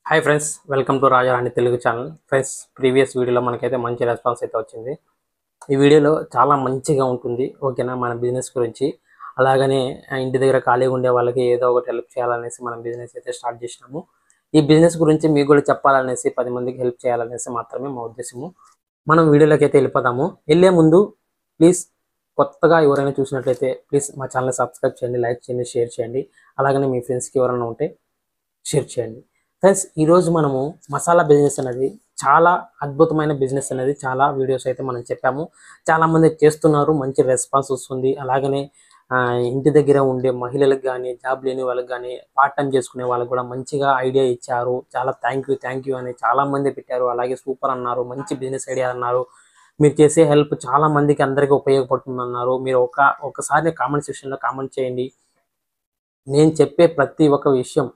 Hi friends, welcome to రాజారాణి Telugu channel. Friends, previous వీడియోలో మనకైతే మంచి రెస్పాన్స్ అయితే వచ్చింది. ఈ వీడియోలో చాలా మంచిగా ఉంటుంది, ఓకేనా, మన బిజినెస్ గురించి. అలాగనే ఇంటి దగ్గర ఖాళీగా ఉండే వాళ్ళకి ఏదో ఒకటి హెల్ప్ చేయాలనేసి మనం బిజినెస్ అయితే స్టార్ట్ చేసినాము. ఈ బిజినెస్ గురించి మీకు కూడా చెప్పాలనేసి, 10 మందికి హెల్ప్ చేయాలనేసి మాత్రమే మా ఉద్దేశము. మనం వీడియోలోకి అయితే వెళ్ళిపోదాము. వెళ్ళే ముందు ప్లీజ్, కొత్తగా ఎవరైనా చూసినట్లయితే ప్లీజ్ మా ఛానల్ సబ్స్క్రైబ్ చేయండి, లైక్ చేయండి, షేర్ చేయండి. అలాగనే మీ ఫ్రెండ్స్కి ఎవరైనా ఉంటే షేర్ చేయండి. ఫ్రెండ్స్, ఈరోజు మనము మసాలా బిజినెస్ అనేది చాలా అద్భుతమైన బిజినెస్ అనేది చాలా వీడియోస్ అయితే మనం చెప్పాము. చాలామంది చేస్తున్నారు, మంచి రెస్పాన్స్ వస్తుంది. అలాగనే ఇంటి దగ్గర ఉండే మహిళలకు కానీ, జాబ్ లేని వాళ్ళకి కానీ, పార్ట్ టైం చేసుకునే వాళ్ళకి కూడా మంచిగా ఐడియా ఇచ్చారు. చాలా థ్యాంక్ యూ అని చాలామంది పెట్టారు. అలాగే సూపర్ అన్నారు, మంచి బిజినెస్ ఐడియా అన్నారు. మీరు చేసే హెల్ప్ చాలా మందికి అందరికీ ఉపయోగపడుతుంది అన్నారు. మీరు ఒకసారి కామెంట్ సెక్షన్లో కామెంట్ చేయండి. నేను చెప్పే ప్రతి ఒక్క విషయం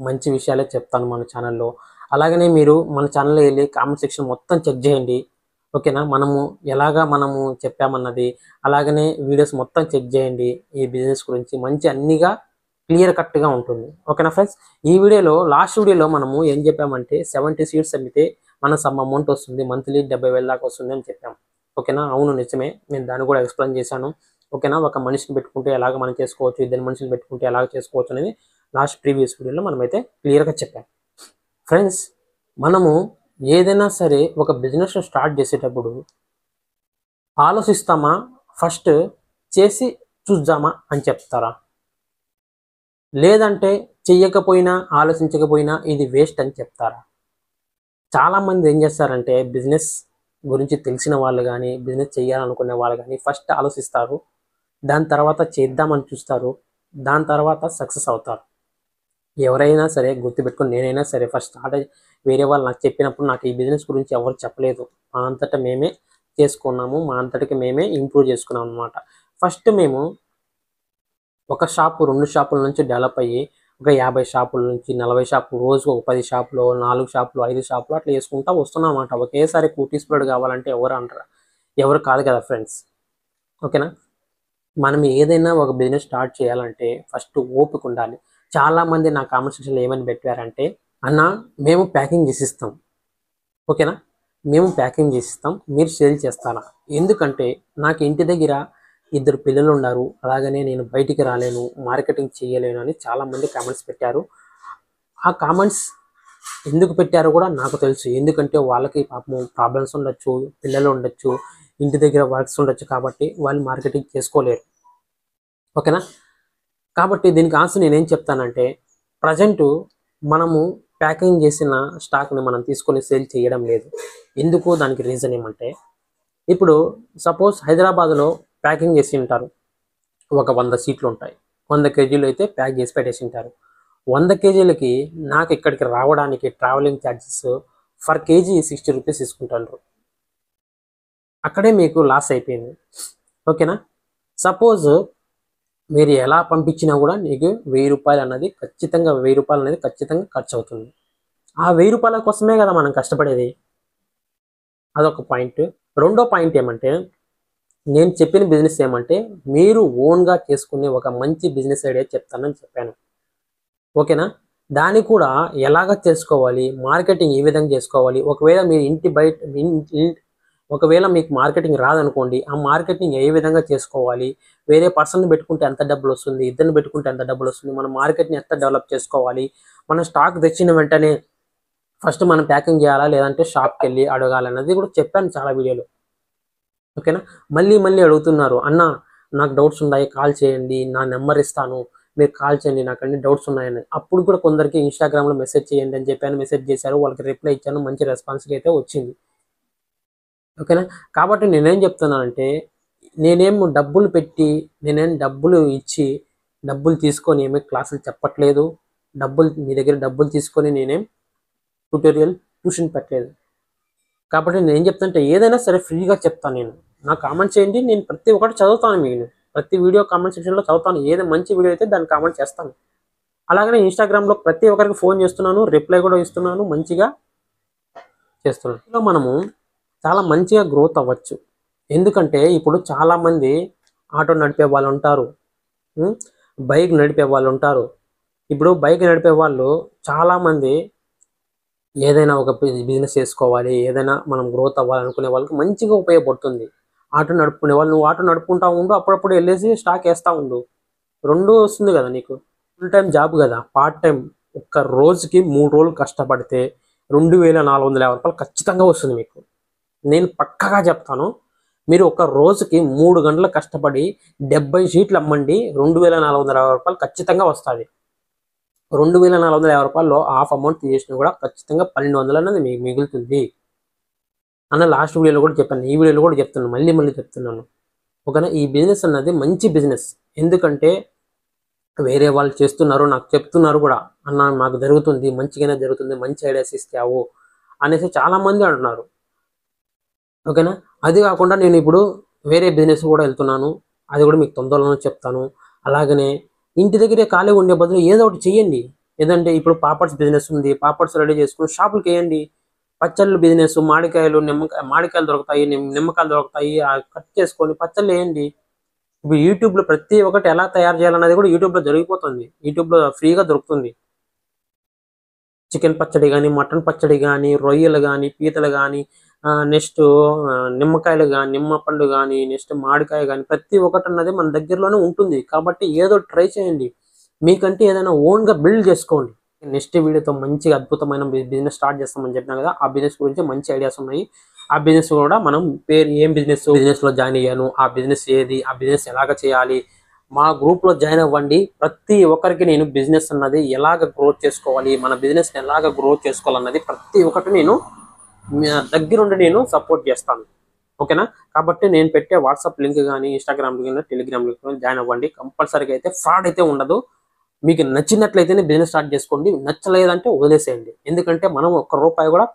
మంచి విషయాలే చెప్తాను మన ఛానల్లో. అలాగనే మీరు మన ఛానల్లో వెళ్ళి కామెంట్ సెక్షన్ మొత్తం చెక్ చేయండి, ఓకేనా. మనము చెప్పామన్నది, అలాగనే వీడియోస్ మొత్తం చెక్ చేయండి. ఈ బిజినెస్ గురించి మంచి అన్నిగా క్లియర్ కట్గా ఉంటుంది, ఓకేనా ఫ్రెండ్స్. ఈ వీడియోలో లాస్ట్ వీడియోలో మనము ఏం చెప్పామంటే 70 సీట్స్ అమ్మితే మన సమ్ అమౌంట్ వస్తుంది, మంత్లీ 70,000 దాకా వస్తుంది అని చెప్పాం, ఓకేనా. అవును, నిజమే. నేను దాన్ని కూడా ఎక్స్ప్లెయిన్ చేశాను, ఓకేనా. ఒక మనిషిని పెట్టుకుంటే ఎలాగ మనం చేసుకోవచ్చు, ఇద్దరు మనుషులు పెట్టుకుంటే ఎలాగ చేసుకోవచ్చు అనేది లాస్ట్ ప్రీవియస్ వీడియోలో మనమైతే క్లియర్గా చెప్పాం. ఫ్రెండ్స్, మనము ఏదైనా సరే ఒక బిజినెస్ స్టార్ట్ చేసేటప్పుడు ఆలోచిస్తామా, ఫస్ట్ చేసి చూద్దామా అని చెప్తారా, లేదంటే చెయ్యకపోయినా ఆలోచించకపోయినా ఇది వేస్ట్ అని చెప్తారా? చాలామంది ఏం చేస్తారంటే బిజినెస్ గురించి తెలిసిన వాళ్ళు కానీ, బిజినెస్ చేయాలనుకునే వాళ్ళు కానీ ఫస్ట్ ఆలోచిస్తారు, దాని తర్వాత చేద్దామని చూస్తారు, దాని తర్వాత సక్సెస్ అవుతారు. ఎవరైనా సరే గుర్తుపెట్టుకొని, నేనైనా సరే ఫస్ట్ స్టార్ట్ వేరే వాళ్ళు నాకు చెప్పినప్పుడు నాకు ఈ బిజినెస్ గురించి ఎవరు చెప్పలేదు, మా అంతటా మేమే చేసుకున్నాము, మా అంతటికి మేమే ఇంప్రూవ్ చేసుకున్నాం అనమాట. ఫస్ట్ మేము ఒక షాపు 2 షాపుల నుంచి డెవలప్ అయ్యి ఒక 50 షాపుల నుంచి 40 షాపులు, రోజుకు ఒక 10 షాపులు, 4 షాపులు, 5 షాపులు అట్లా వేసుకుంటా వస్తున్నాం అనమాట. ఒకేసారి కోటీశ్వరుడు కావాలంటే ఎవరు కాదు కదా ఫ్రెండ్స్, ఓకేనా. మనం ఏదైనా ఒక బిజినెస్ స్టార్ట్ చేయాలంటే ఫస్ట్ ఓపిక ఉండాలి. చాలామంది నా కామెంట్ సెక్షన్లో ఏమని పెట్టారంటే, అన్న మేము ప్యాకింగ్ చేసిస్తాం, ఓకేనా, మేము ప్యాకింగ్ చేసిస్తాం, మీరు సేల్ చేస్తారా? ఎందుకంటే నాకు ఇంటి దగ్గర 2 పిల్లలు ఉన్నారు, అలాగనే నేను బయటికి రాలేను, మార్కెటింగ్ చేయలేను అని చాలామంది కామెంట్స్ పెట్టారు. ఆ కామెంట్స్ ఎందుకు పెట్టారో కూడా నాకు తెలుసు. ఎందుకంటే వాళ్ళకి పాపం ప్రాబ్లమ్స్ ఉండొచ్చు, పిల్లలు ఉండొచ్చు, ఇంటి దగ్గర వర్క్స్ ఉండొచ్చు, కాబట్టి వాళ్ళు మార్కెటింగ్ చేసుకోలేరు, ఓకేనా. కాబట్టి దీనికి ఆన్సర్ నేనేం చెప్తానంటే, ప్రజెంటు మనము ప్యాకింగ్ చేసిన స్టాక్ని మనం తీసుకొని సేల్ చేయడం లేదు. ఎందుకు, దానికి రీజన్ ఏమంటే, ఇప్పుడు సపోజ్ హైదరాబాద్లో ప్యాకింగ్ చేసి ఉంటారు, ఒక 100 సీట్లు ఉంటాయి, 100 కేజీలు అయితే ప్యాక్ చేసి పెట్టేసి ఉంటారు. 100 కేజీలకి నాకు ఇక్కడికి రావడానికి travelling charges for KG 60 rupees తీసుకుంటారు. అక్కడే మీకు లాస్ అయిపోయింది, ఓకేనా. సపోజ్ మీరు ఎలా పంపించినా కూడా నీకు 1000 రూపాయలు అన్నది ఖచ్చితంగా, 1000 రూపాయలు అనేది ఖచ్చితంగా ఖర్చు అవుతుంది. ఆ 1000 రూపాయల కోసమే కదా మనం కష్టపడేది. అదొక పాయింట్. రెండో పాయింట్ ఏమంటే, నేను చెప్పిన బిజినెస్ ఏమంటే, మీరు ఓన్గా చేసుకునే ఒక మంచి బిజినెస్ ఐడియా చెప్తానని చెప్పాను, ఓకేనా. దాన్ని కూడా ఎలాగ చేసుకోవాలి, మార్కెటింగ్ ఏ విధంగా చేసుకోవాలి. ఒకవేళ మీరు ఒకవేళ మీకు మార్కెటింగ్ రాదనుకోండి, ఆ మార్కెటింగ్ ఏ విధంగా చేసుకోవాలి, వేరే పర్సన్ పెట్టుకుంటే ఎంత డబ్బులు వస్తుంది, ఇద్దరిని పెట్టుకుంటే ఎంత డబ్బులు వస్తుంది, మన మార్కెట్ని ఎంత డెవలప్ చేసుకోవాలి, మన స్టాక్ తెచ్చిన వెంటనే ఫస్ట్ మనం ప్యాకింగ్ చేయాలా, లేదంటే షాప్కి వెళ్ళి అడగాలన్నది కూడా చెప్పాను చాలా వీడియోలో, ఓకేనా. మళ్ళీ అడుగుతున్నారు, అన్న నాకు డౌట్స్ ఉన్నాయి, కాల్ చేయండి, నా నెంబర్ ఇస్తాను, మీరు కాల్ చేయండి, నాకు అన్ని డౌట్స్ ఉన్నాయని. అప్పుడు కూడా కొందరికి ఇన్స్టాగ్రామ్లో మెసేజ్ చేయండి అని చెప్పాను, మెసేజ్ చేశారు, వాళ్ళకి రిప్లై ఇచ్చాను, మంచి రెస్పాన్స్ అయితే వచ్చింది, ఓకేనా. కాబట్టి నేనేం చెప్తున్నానంటే, నేనేం డబ్బులు ఇచ్చి డబ్బులు తీసుకొని ఏమీ క్లాసులు చెప్పట్లేదు, మీ దగ్గర డబ్బులు తీసుకొని నేనేం ట్యూషన్ పెట్టలేదు. కాబట్టి నేను ఏం చెప్తానంటే, ఏదైనా సరే ఫ్రీగా చెప్తాను. నాకు కామెంట్ చేయండి, నేను ప్రతి ఒక్కటి చదువుతాను, మీకు ప్రతి వీడియో కామెంట్ సెక్షన్లో చదువుతాను. ఏదో మంచి వీడియో అయితే దాన్ని కామెంట్ చేస్తాను. అలాగనే ఇన్స్టాగ్రామ్లో ప్రతి ఒక్కరికి ఫోన్ చేస్తున్నాను, రిప్లై కూడా ఇస్తున్నాను, మంచిగా చేస్తున్నాను. ఇలా మనము చాలా మంచిగా గ్రోత్ అవ్వచ్చు. ఎందుకంటే ఇప్పుడు చాలామంది ఆటో నడిపే వాళ్ళు ఉంటారు, బైక్ నడిపే వాళ్ళు ఉంటారు. ఇప్పుడు బైక్ నడిపే వాళ్ళు చాలామంది ఏదైనా ఒక బిజినెస్ చేసుకోవాలి, ఏదైనా మనం గ్రోత్ అవ్వాలనుకునే వాళ్ళకి మంచిగా ఉపయోగపడుతుంది. ఆటో నడుపుకునే వాళ్ళు నువ్వు ఆటో నడుపుకుంటా ఉండు, అప్పుడప్పుడు వెళ్ళేసి స్టాక్ వేస్తూ ఉండు. 2 వస్తుంది కదా నీకు. ఫుల్ టైం జాబ్ కదా, పార్ట్ టైం. ఒక్క రోజుకి 3 రోజులు కష్టపడితే రూ. 2450 ఖచ్చితంగా వస్తుంది మీకు. నేను పక్కగా చెప్తాను. మీరు ఒక రోజుకి 3 గంటలు కష్టపడి 70 షీట్లు అమ్మండి, రూ. 2450 ఖచ్చితంగా వస్తుంది. రూ. 2450లో హాఫ్ అమౌంట్ తీసేసినా కూడా ఖచ్చితంగా 1200 అనేది మీకు మిగులుతుంది అన్న. లాస్ట్ వీడియోలో కూడా చెప్పాను, ఈ వీడియోలో కూడా చెప్తున్నాను, మళ్ళీ మళ్ళీ చెప్తున్నాను. ఓకేనా. ఈ బిజినెస్ అన్నది మంచి బిజినెస్. ఎందుకంటే వేరే వాళ్ళు చేస్తున్నారు, నాకు చెప్తున్నారు కూడా, అన్న మాకు జరుగుతుంది, మంచిగానే జరుగుతుంది, మంచి ఐడియాస్ ఇస్తావు అనేసి చాలామంది అంటున్నారు. ఓకేనా. అది కాకుండా నేను ఇప్పుడు వేరే బిజినెస్ కూడా వెళ్తున్నాను, అది కూడా మీకు తొందరలోనే చెప్తాను. అలాగనే ఇంటి దగ్గరే ఖాళీగా ఉండే బదులు ఏదో ఒకటి చెయ్యండి. ఏదంటే ఇప్పుడు పాపడ్స్ బిజినెస్ ఉంది, పాపడ్స్ రెడీ చేసుకుని షాపులకి వేయండి. పచ్చళ్ళు బిజినెస్, మామిడికాయలు, మామిడికాయలు దొరుకుతాయి, నిమ్మకాయలు దొరుకుతాయి, కట్ చేసుకొని పచ్చళ్ళు వేయండి. ఇప్పుడు యూట్యూబ్లో ప్రతి ఒక్కటి ఎలా తయారు చేయాలన్నది కూడా యూట్యూబ్లో జరిగిపోతుంది, యూట్యూబ్లో ఫ్రీగా దొరుకుతుంది. చికెన్ పచ్చడి కానీ, మటన్ పచ్చడి కానీ, రొయ్యలు కానీ, పీతలు కానీ, నెక్స్ట్ నిమ్మకాయలు కానీ, నిమ్మ పండు కానీ, నెక్స్ట్ మామిడికాయ కానీ, ప్రతి ఒక్కటి అన్నది మన దగ్గరలోనే ఉంటుంది. కాబట్టి ఏదో ట్రై చేయండి, మీకంటే ఏదైనా ఓన్గా బిల్డ్ చేసుకోండి. నెక్స్ట్ వీడియోతో మంచిగా అద్భుతమైన బిజినెస్ స్టార్ట్ చేస్తామని చెప్పినా కదా, ఆ బిజినెస్ గురించి మంచి ఐడియాస్ ఉన్నాయి. ఆ బిజినెస్ కూడా మనం పేరు ఏం బిజినెస్లో జాయిన్ అయ్యాను, ఆ బిజినెస్ ఏది, ఆ బిజినెస్ ఎలాగ చేయాలి, మా గ్రూప్లో జాయిన్ అవ్వండి. ప్రతి ఒక్కరికి నేను బిజినెస్ అన్నది ఎలాగ గ్రోత్ చేసుకోవాలి, మన బిజినెస్ని ఎలాగ గ్రోత్ చేసుకోవాలన్నది ప్రతి ఒక్కటి నేను దగ్గరుండి నేను సపోర్ట్ చేస్తాను. ఓకేనా. కాబట్టి నేను పెట్టే వాట్సాప్ లింక్ కానీ, ఇన్స్టాగ్రామ్ లింక్ కానీ, టెలిగ్రామ్ లింక్ కానీ జాయిన్ అవ్వండి. కంపల్సరీగా అయితే ఫ్రాడ్ అయితే ఉండదు. మీకు నచ్చినట్లయితేనే బిజినెస్ స్టార్ట్ చేసుకోండి, నచ్చలేదంటే వదిలేసేయండి. ఎందుకంటే మనం ఒక్క రూపాయి కూడా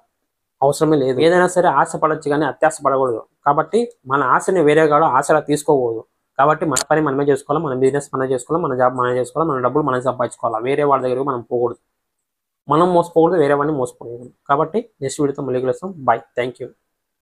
అవసరమే లేదు. ఏదైనా సరే ఆశపడచ్చు కానీ అత్యాశ పడకూడదు. కాబట్టి మన ఆశని వేరే కాడ ఆశలా తీసుకోకూడదు. కాబట్టి మన పని మనమే చేసుకోవాలి, మన బిజినెస్ మనమే చేసుకోవాలి, మన జాబ్ మనమే చేసుకోవాలి, మన డబ్బులు మనం సంపాదించుకోవాలి. వేరే వాళ్ళ దగ్గరకు మనం పోకూడదు, మనం మోసపోకూడదు, వేరే వాడిని మోసపోకూడదు. కాబట్టి నెక్స్ట్ వీడియోతో మళ్ళీ కలుస్తాం. Bye, thank you.